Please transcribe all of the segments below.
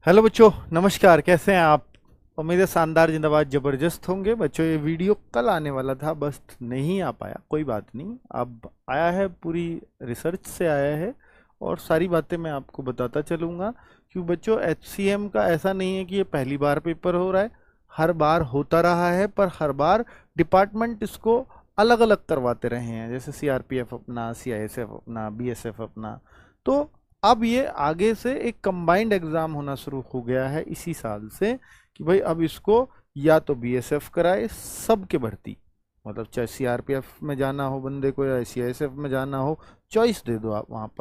Hello बच्चों, नमस्कार। कैसे हैं आप? उम्मीद है शानदार, जिंदाबाद, जबरदस्त होंगे। बच्चों, ये वीडियो कल आने वाला था, बस नहीं आ पाया। कोई बात नहीं, अब आया है, पूरी रिसर्च से आया है और सारी बातें मैं आपको बताता चलूँगा। क्यों बच्चों, एचसीएम का ऐसा नहीं है कि ये पहली बार पेपर हो रहा है। हर बार होता रहा है, पर हर बार डिपार्टमेंट इसको अलग अलग करवाते रहे हैं। जैसे सीआरपीएफ अपना, सीआईएसएफ अपना, बीएसएफ अपना। तो अब ये आगे से एक कंबाइंड एग्जाम होना शुरू हो गया है इसी साल से, कि भाई अब इसको या तो बीएसएफ कराए सबके भर्ती, मतलब चाहे सीआरपीएफ में जाना हो बंदे को या सीआईएसएफ में जाना हो, चॉइस दे दो आप वहाँ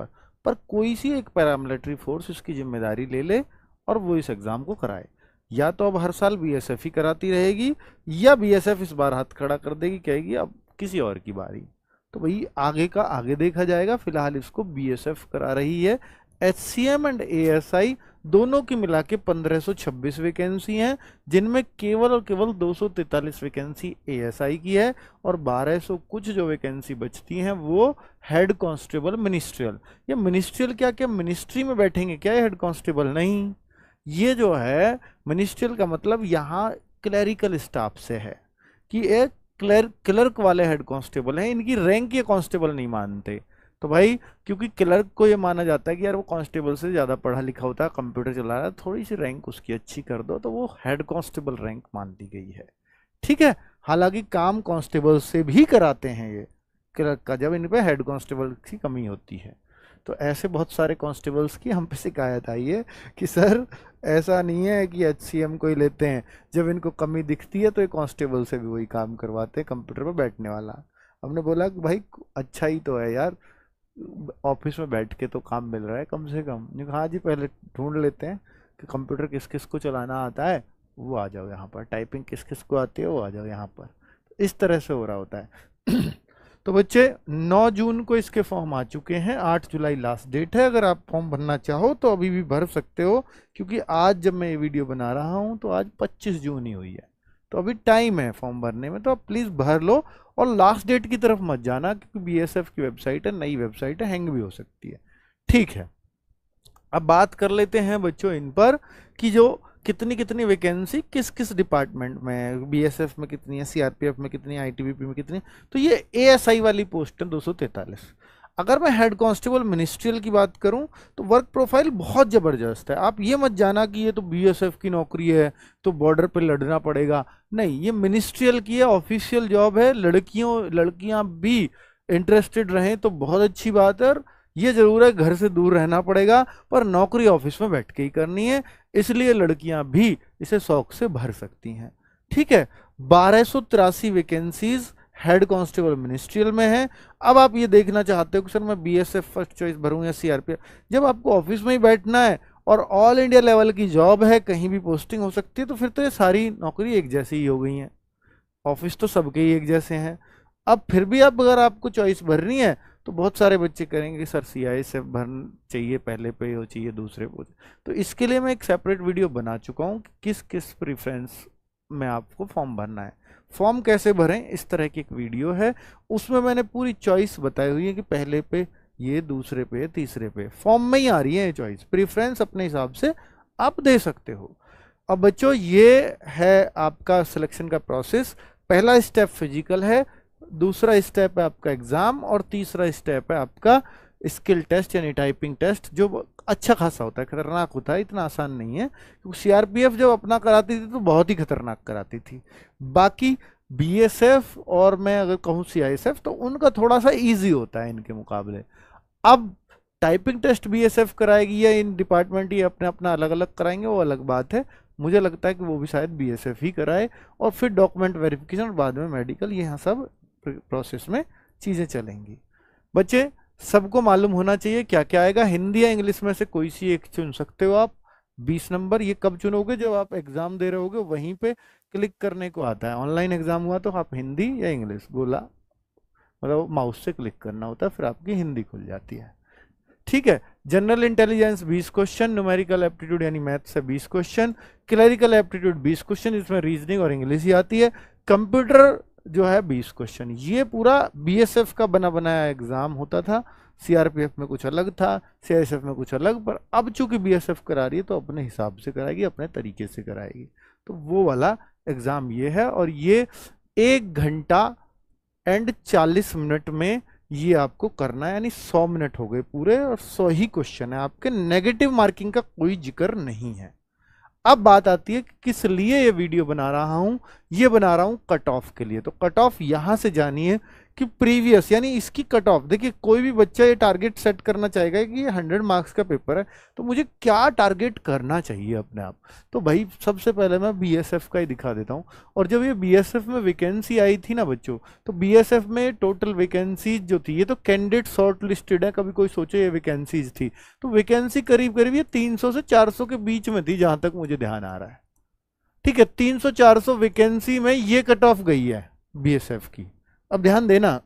पर कोई सी एक पैरामिलिट्री फोर्स इसकी जिम्मेदारी ले ले और वो इस एग्जाम को कराए। या तो अब हर साल बीएसएफ ही कराती रहेगी, या बीएसएफ इस बार हाथ खड़ा कर देगी, कहेगी अब किसी और की बारी। तो भाई आगे का आगे देखा जाएगा, फिलहाल इसको बीएसएफ करा रही है। एचसीएम एंड एएसआई दोनों की मिला के 1526 वैकेंसी हैं, जिनमें केवल और केवल 243 वैकेंसी एएसआई की है और 1200 कुछ जो वैकेंसी बचती हैं वो हेड कांस्टेबल मिनिस्ट्रियल। ये मिनिस्ट्रियल क्या क्या मिनिस्ट्री में बैठेंगे क्या, ये हेड कांस्टेबल नहीं। ये जो है मिनिस्ट्रियल का मतलब यहाँ क्लरिकल स्टाफ से है, कि एक क्लर्क वाले हेड कांस्टेबल हैं, इनकी रैंक ये कांस्टेबल नहीं मानते। तो भाई क्योंकि क्लर्क को ये माना जाता है कि यार वो कांस्टेबल से ज़्यादा पढ़ा लिखा होता है, कंप्यूटर चला रहा है, थोड़ी सी रैंक उसकी अच्छी कर दो, तो वो हेड कांस्टेबल रैंक मान दी गई है। ठीक है, हालांकि काम कांस्टेबल से भी कराते हैं ये क्लर्क का, जब इन पे हेड कांस्टेबल की कमी होती है। तो ऐसे बहुत सारे कांस्टेबल्स की हम पे शिकायत आई है कि सर ऐसा नहीं है कि एचसीएम को ही लेते हैं, जब इनको कमी दिखती है तो ये कांस्टेबल से भी वही काम करवाते हैं, कंप्यूटर पर बैठने वाला। हमने बोला कि भाई अच्छा ही तो है यार, ऑफिस में बैठ के तो काम मिल रहा है कम से कम। नहीं, हाँ जी, पहले ढूंढ लेते हैं कि कंप्यूटर किस किस को चलाना आता है, वो आ जाओ यहाँ पर, टाइपिंग किस किस को आती है वो आ जाओ यहाँ पर। इस तरह से हो रहा होता है। तो बच्चे 9 जून को इसके फॉर्म आ चुके हैं, 8 जुलाई लास्ट डेट है। अगर आप फॉर्म भरना चाहो तो अभी भी भर सकते हो, क्योंकि आज जब मैं ये वीडियो बना रहा हूँ तो आज 25 जून ही हुई है, तो अभी टाइम है फॉर्म भरने में। तो आप प्लीज़ भर लो और लास्ट डेट की तरफ मत जाना, क्योंकि बीएसएफ की वेबसाइट है, नई वेबसाइट है, हैंग भी हो सकती है। ठीक है, अब बात कर लेते हैं बच्चों इन पर कि जो कितनी कितनी वैकेंसी किस किस डिपार्टमेंट में है, बीएसएफ में कितनी है, सीआरपीएफ में कितनी है, आईटीबीपी में कितनी है। तो ये एएसआई वाली पोस्ट है 243। अगर मैं हेड कांस्टेबल मिनिस्ट्रियल की बात करूं तो वर्क प्रोफाइल बहुत ज़बरदस्त है। आप ये मत जाना कि ये तो बीएसएफ की नौकरी है तो बॉर्डर पे लड़ना पड़ेगा, नहीं, ये मिनिस्ट्रियल की है, ऑफिशियल जॉब है। लड़कियां भी इंटरेस्टेड रहें तो बहुत अच्छी बात है। और ये जरूर है घर से दूर रहना पड़ेगा, पर नौकरी ऑफिस में बैठ के ही करनी है, इसलिए लड़कियां भी इसे शौक से भर सकती हैं। ठीक है, 1283 वैकेंसीज हेड कांस्टेबल मिनिस्ट्रियल में है। अब आप ये देखना चाहते हो कि सर मैं बीएसएफ फर्स्ट चॉइस भरूं या सीआरपीएफ, जब आपको ऑफिस में ही बैठना है और ऑल इंडिया लेवल की जॉब है, कहीं भी पोस्टिंग हो सकती है, तो फिर तो ये सारी नौकरी एक जैसी ही हो गई हैं, ऑफिस तो सबके ही एक जैसे हैं। अब फिर भी अब अगर आपको चॉइस भरनी है तो बहुत सारे बच्चे करेंगे कि सर सीआई से भर चाहिए, पहले पे हो चाहिए, दूसरे पे। तो इसके लिए मैं एक सेपरेट वीडियो बना चुका हूँ कि किस किस प्रेफरेंस में आपको फॉर्म भरना है, फॉर्म कैसे भरें, इस तरह की एक वीडियो है। उसमें मैंने पूरी चॉइस बताई हुई है कि पहले पे ये, दूसरे पे, तीसरे पे, फॉर्म में ही आ रही है चॉइस, प्रेफरेंस अपने हिसाब से आप दे सकते हो। अब बच्चों ये है आपका सिलेक्शन का प्रोसेस। पहला स्टेप फिजिकल है, दूसरा स्टेप है आपका एग्जाम, और तीसरा स्टेप है आपका स्किल टेस्ट यानी टाइपिंग टेस्ट, जो अच्छा खासा होता है, खतरनाक होता है, इतना आसान नहीं है। क्योंकि सीआरपीएफ जब अपना कराती थी तो बहुत ही खतरनाक कराती थी। बाकी बीएसएफ और मैं अगर कहूँ सीआईएसएफ तो उनका थोड़ा सा इजी होता है इनके मुकाबले। अब टाइपिंग टेस्ट बीएसएफ कराएगी या इन डिपार्टमेंट ये अपने अपना अलग अलग कराएंगे, वो अलग बात है। मुझे लगता है कि वो भी शायद बीएसएफ ही कराए, और फिर डॉक्यूमेंट वेरिफिकेशन और बाद में मेडिकल, यहाँ सब प्रोसेस में चीज़ें चलेंगी। बच्चे सबको मालूम होना चाहिए क्या क्या आएगा। हिंदी या इंग्लिश में से कोई सी एक चुन सकते हो आप। 20 नंबर ये कब चुनोगे, जब आप एग्जाम दे रहे होगे, वहीं पे क्लिक करने को आता है। ऑनलाइन एग्जाम हुआ तो आप हिंदी या इंग्लिश गोला, मतलब माउस से क्लिक करना होता है, फिर आपकी हिंदी खुल जाती है। ठीक है, general intelligence 20 question, numerical aptitude यानी मैथ से 20 क्वेश्चन, क्लरिकल एप्टीट्यूड 20 क्वेश्चन, इसमें रीजनिंग और इंग्लिश ही आती है, कंप्यूटर जो है 20 क्वेश्चन। ये पूरा बीएसएफ का बना बनाया एग्जाम होता था, सीआरपीएफ में कुछ अलग था, सीआईएसएफ में कुछ अलग, पर अब चूंकि बीएसएफ करा रही है तो अपने हिसाब से कराएगी, अपने तरीके से कराएगी। तो वो वाला एग्जाम ये है, और ये 1 घंटा एंड 40 मिनट में ये आपको करना है, यानी 100 मिनट हो गए पूरे, और 100 ही क्वेश्चन है आपके। नेगेटिव मार्किंग का कोई जिक्र नहीं है। अब बात आती है कि किस लिए ये वीडियो बना रहा हूं। ये बना रहा हूं कट ऑफ के लिए। तो कट ऑफ यहां से जानिए कि प्रीवियस, यानी इसकी कट ऑफ, देखिए कोई भी बच्चा ये टारगेट सेट करना चाहेगा कि ये 100 मार्क्स का पेपर है, तो मुझे क्या टारगेट करना चाहिए अपने आप। तो भाई सबसे पहले मैं बीएसएफ का ही दिखा देता हूँ। और जब ये बीएसएफ में वैकेंसी आई थी ना बच्चों, तो बीएसएफ में टोटल वैकेंसीज जो थी, ये तो कैंडिडेट शॉर्ट लिस्टेड है, कभी कोई सोचे ये वैकेंसीज थी, तो वैकेंसी करीब करीब ये 300 से 400 के बीच में थी, जहां तक मुझे ध्यान आ रहा है। ठीक है, 300-400 वैकेंसी में ये कट ऑफ गई है बीएसएफ की। अब ध्यान देना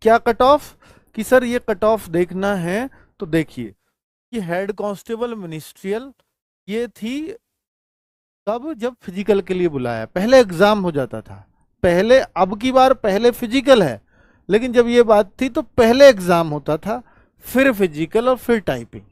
क्या कट ऑफ, कि सर ये कट ऑफ देखना है तो देखिए कि हेड कांस्टेबल मिनिस्ट्रियल ये थी कब, जब फिजिकल के लिए बुलाया, पहले एग्जाम हो जाता था पहले, अब की बार पहले फिजिकल है, लेकिन जब ये बात थी तो पहले एग्जाम होता था, फिर फिजिकल और फिर टाइपिंग।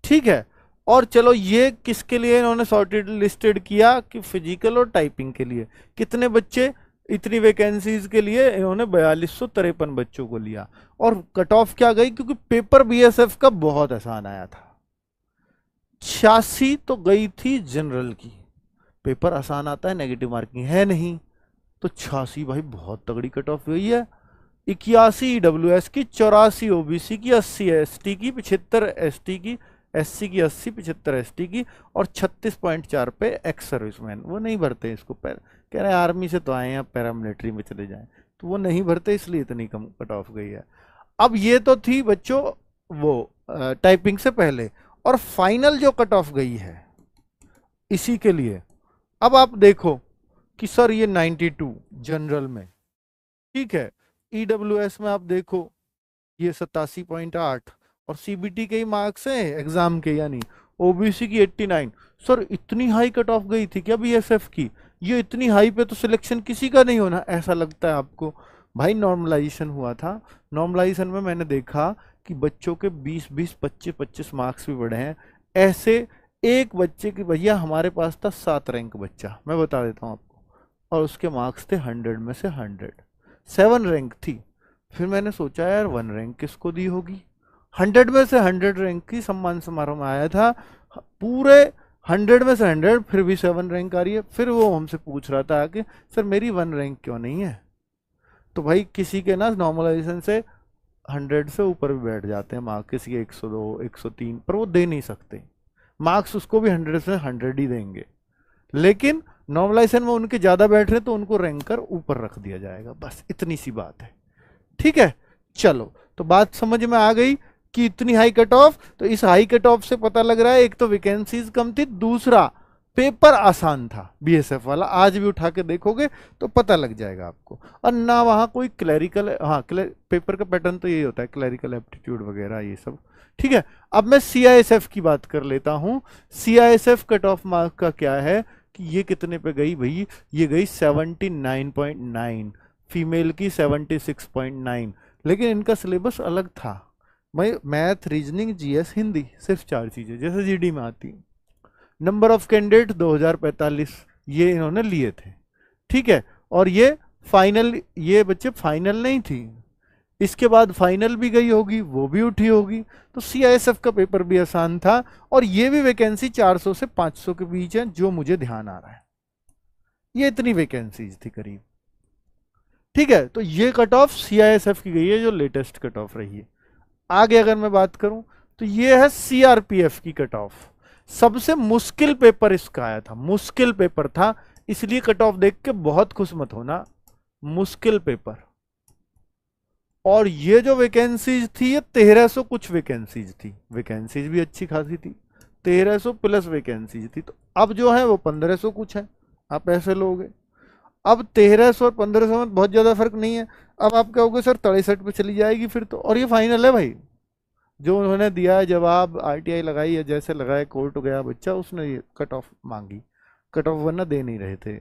ठीक है, और चलो ये किसके लिए इन्होंने सॉर्टेड लिस्टेड किया कि फिजिकल और टाइपिंग के लिए। कितने बच्चे, इतनी वैकेंसीज के लिए इन्होंने 4253 बच्चों को लिया। और कट ऑफ क्या गई, क्योंकि पेपर बीएसएफ का बहुत आसान आया था, 86 तो गई थी जनरल की। पेपर आसान आता है, नेगेटिव मार्किंग है नहीं, तो 86 भाई बहुत तगड़ी कट ऑफ हुई है। 81 ईडब्ल्यूएस की, 84 ओबीसी की, 80 एसटी की, 75 एसटी की, एससी की 80, 75 एसटी की, और 36.4 पे एक्स सर्विसमैन। वो नहीं भरते इसको, कह रहे हैं आर्मी से तो आए हैं, पैरामिलिट्री में चले जाएं, तो वो नहीं भरते, इसलिए इतनी कम कट ऑफ गई है। अब ये तो थी बच्चों वो टाइपिंग से पहले, और फाइनल जो कट ऑफ गई है इसी के लिए। अब आप देखो कि सर ये 92 जनरल में, ठीक है, ईडब्ल्यूएस में आप देखो ये 87.8, और सीबीटी के ही मार्क्स हैं एग्जाम के, यानी ओबीसी की 89। सर इतनी हाई कट ऑफ गई थी क्या बीएसएफ की? ये इतनी हाई पे तो सिलेक्शन किसी का नहीं होना, ऐसा लगता है आपको? भाई नॉर्मलाइजेशन हुआ था, नॉर्मलाइजेशन में मैंने देखा कि बच्चों के 20-20, 25-25 मार्क्स भी बढ़े हैं। ऐसे एक बच्चे की, भैया हमारे पास था 7 रैंक बच्चा, मैं बता देता हूँ आपको, और उसके मार्क्स थे 100 में से 100, 7 रैंक थी। फिर मैंने सोचा यार 1 रैंक किसको दी होगी, 100 में से 100 रैंक की सम्मान समारोह में आया था, पूरे 100 में से 100, फिर भी 7 रैंक आ रही है। फिर वो हमसे पूछ रहा था कि सर मेरी 1 रैंक क्यों नहीं है? तो भाई किसी के ना नॉर्मलाइजेशन से 100 से ऊपर भी बैठ जाते हैं मार्क्स, किसी के 102, 103, पर वो दे नहीं सकते मार्क्स, उसको भी 100 से 100 ही देंगे। लेकिन नॉर्मलाइजेशन में उनके ज्यादा बैठ रहे तो उनको रैंक कर ऊपर रख दिया जाएगा, बस इतनी सी बात है। ठीक है, चलो तो बात समझ में आ गई कि इतनी हाई कट ऑफ। तो इस हाई कट ऑफ से पता लग रहा है एक तो वैकेंसीज कम थी, दूसरा पेपर आसान था बीएसएफ वाला। आज भी उठा के देखोगे तो पता लग जाएगा आपको, और ना वहां कोई क्लैरिकल, हाँ पेपर का पैटर्न तो यही होता है, क्लैरिकल एप्टीट्यूड वगैरह ये सब। ठीक है, अब मैं सीआईएसएफ की बात कर लेता हूं। सीआईएसएफ कट ऑफ मार्क का क्या है कि ये कितने पे गई भाई, ये गई 79.9, फीमेल की 76.9। लेकिन इनका सिलेबस अलग था भाई, मैथ, रीजनिंग, जीएस, हिंदी, सिर्फ 4 चीजें जैसे जीडी में आती। नंबर ऑफ कैंडिडेट 2045 ये इन्होंने लिए थे। ठीक है, और ये फाइनल, ये बच्चे फाइनल नहीं थी, इसके बाद फाइनल भी गई होगी, वो भी उठी होगी। तो सीआईएसएफ का पेपर भी आसान था, और ये भी वैकेंसी 400 से 500 के बीच है, जो मुझे ध्यान आ रहा है, ये इतनी वैकेंसीज थी करीब। ठीक है, तो ये कट ऑफ सीआईएसएफ की गई है, जो लेटेस्ट कट ऑफ रही है। आगे अगर मैं बात करूं तो ये है सीआरपीएफ की कट ऑफ। सबसे मुश्किल पेपर इसका आया था, मुश्किल पेपर था, इसलिए कट ऑफ देख के बहुत खुश मत होना, मुश्किल पेपर। और ये जो वैकेंसीज थी ये 1300 कुछ वैकेंसीज थी, वैकेंसीज भी अच्छी खासी थी, 1300 प्लस वैकेंसीज थी। तो अब जो है वो 1500 कुछ है, आप ऐसे लोगे। अब 1300 और 1500 में बहुत ज्यादा फर्क नहीं है। अब आप कहोगे सर 63 पे चली जाएगी फिर तो, और ये फाइनल है भाई, जो उन्होंने दिया है जवाब, आरटीआई लगाई है, जैसे लगाया कोर्ट गया बच्चा, उसने ये कट ऑफ मांगी, कट ऑफ वरना दे नहीं रहे थे।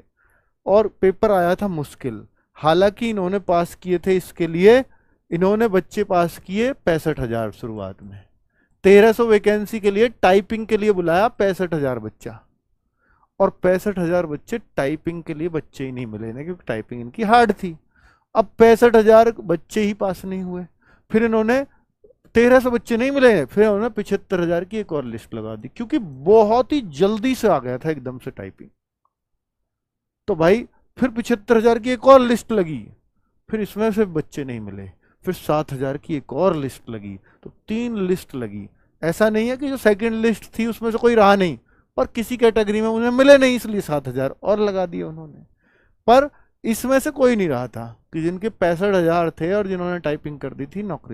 और पेपर आया था मुश्किल, हालांकि इन्होंने पास किए थे इसके लिए इन्होंने बच्चे पास किए 65,000 शुरुआत में। 1300 वैकेंसी के लिए टाइपिंग के लिए बुलाया 65,000 बच्चा, और 65,000 बच्चे टाइपिंग के लिए बच्चे ही नहीं मिले इन्हें, क्योंकि टाइपिंग इनकी हार्ड थी। अब 65,000 बच्चे ही पास नहीं हुए। फिर इन्होंने 1300 बच्चे नहीं मिले, फिर उन्होंने 75,000 की एक और लिस्ट लगा दी, क्योंकि बहुत ही जल्दी से आ गया था एकदम से टाइपिंग। तो भाई फिर 75,000 की एक और लिस्ट लगी, फिर इसमें से बच्चे नहीं मिले, फिर 7,000 की एक और लिस्ट लगी, तो 3 लिस्ट लगी। ऐसा नहीं है कि जो सेकंड लिस्ट थी उसमें से कोई रहा नहीं, पर किसी कैटेगरी में उन्हें मिले नहीं, इसलिए 7,000 और लगा दिए उन्होंने। पर इसमें से कोई नहीं रहा था कि जिनके 65,000 थे और जिन्होंने टाइपिंग कर दी थी नौकरी